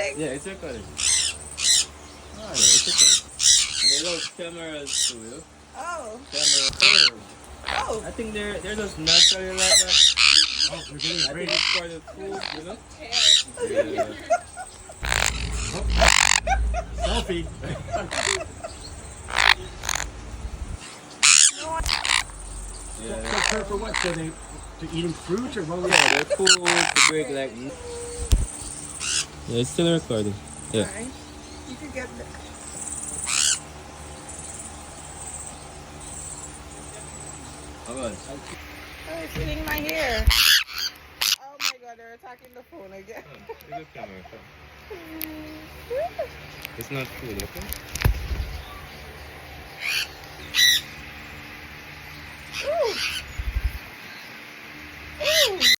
recording? Yeah, it's recording. Oh, yeah, it's recording. And they love cameras too, you know? Oh. Cameras. Oh. I think they're just naturally like that. Oh, they're getting I ready. think it's for the food, you know? Yeah. Selfie. Yeah. So for what? So they to eating fruit or what? Yeah, they're cool to break like this. Yeah, it's still recording. Yeah. Alright. You can get the... Come on. Oh, it's eating my hair. Oh my god, they're attacking the phone again. It's a camera. It's not food, okay? Ooh.